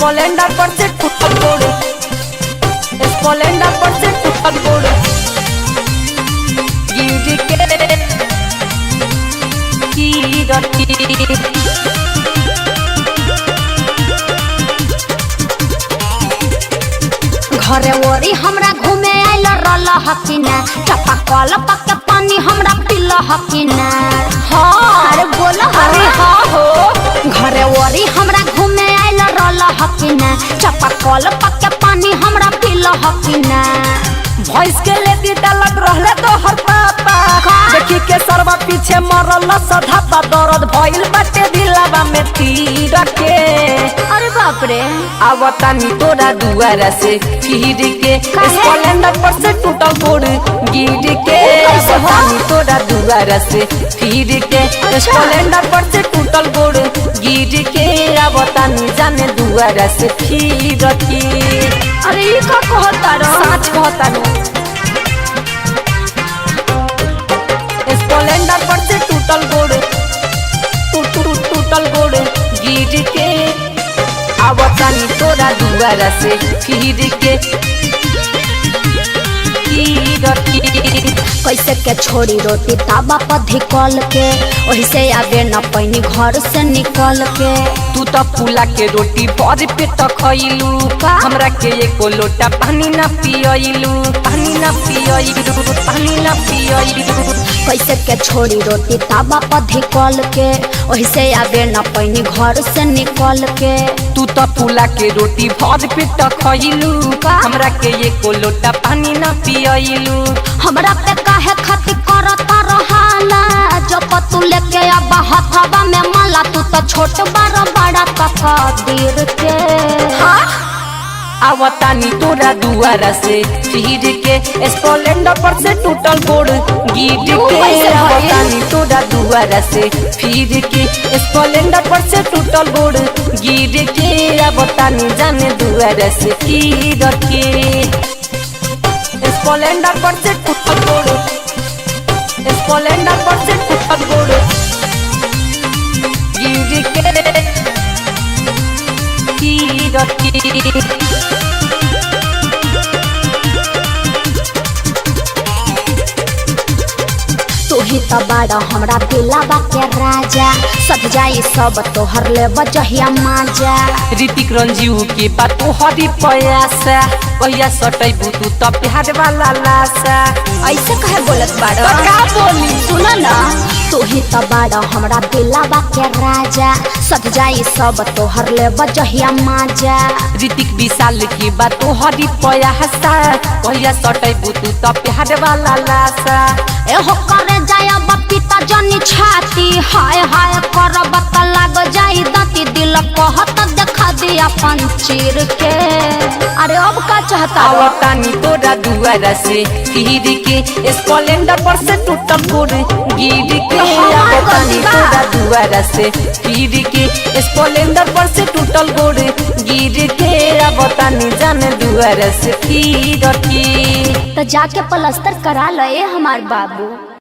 Splendor पर से टूटल गोड़, स्प्लेंडर पर से टूटल गोड़ गिर के घरे ओरी हमरा घूमे आइल रल हकिना चपा कल पक पानी हमरा पिल हकिना। हाँ अरे बोल अरे हाँ हो घरे ओरी हमरा घूमे आइल रल हकिना चपा कल पक पानी हमरा पिल हकिना। भैंस के लेती डालत रहले तो हर पापा देखी के सरवा पीछे मरल सधापा दर्द भइल बाटे दिलवा में तीर के। अरे बाप रे आवतानी तोरा दुआरा से फिर के स्प्लेंडर पर से टूटल गोड़ गिर के। आवतानी तोरा दुआरा से फिर के स्प्लेंडर पर से टूटल गोड़ गिर के। आवतानी जाने दुआरा से फिर के। अरे ये का कहता रहो सच कहता रो स्प्लेंडर पर से टूटल गोड़ टूटल गोड़ गिर के। आवतानी तोरा दुआरा से फिर के कैसे के छोड़ी रोटी ताबा पर धिकल के वही से आगे न पैनी घर से निकल के। तू तो फूला के रोटी भर पेट खइलू हमरा के एको लोटा पानी ना पियलू पानी ना पियलू पानी ना पियलू। कैसे के छोड़ी रोटी ताबा पर धिकल के वही से आगे न पैनी घर से निकल के। तू तो फूला के रोटी भर पेट खइलू हमरा के एको लोटा पानी ना पियलू। हमरा पे काहे खातिर करता रहाला जब तू लेके अब हथवा में माला तू तो छोट बड़ा बड़ा तकदीर के। हाँ आवतानी तोरा दुआरा से फिर के स्प्लेंडर पर से टूटल गोड़ गिर के। आवतानी तोरा दुआरा से फिर के स्प्लेंडर पर से टूटल गोड़ गिर के। आवतानी जाने दुआरा से फिर के स्प्लेंडर पर से टूटल गोड़ स्प्लेंडर पर से टूटल गोड़ गिर के तू ही तो बड़ा हमरा दिलावा के राजा सद जाई सब तोहर ले बजहिया माजा। ऋतिक रंजीव के बात तोहरी पयासा भैया सटैबू तू तो प्यार वाला लाशा। ऐसे कहे बोलत बाड़ा तो का बोली सुन ना तू ही तो बड़ा हमरा दिलावा के राजा सद जाई सब तोहर ले बजहिया माजा। ऋतिक विशाल की बात तोहरी पयासा भैया सटैबू तू तो प्यार वाला लाशा। एहो करे जाय बपीता जनी छाती हाय हाय करब त लाग जाई दाती दिल कहत देखा दे अपन चीर के। अरे अब का चाहता आवतानी तोरा दुआरा से फिर के स्प्लेंडर पर से टूटल गोड़ गिर के। आवतानी तोरा दुआरा से फिर के स्प्लेंडर पर से टूटल गोड़ गिर के। आवतानी जाने दुआरा से फिर के तो जाके प्लास्टर करा ले हमार बाबू।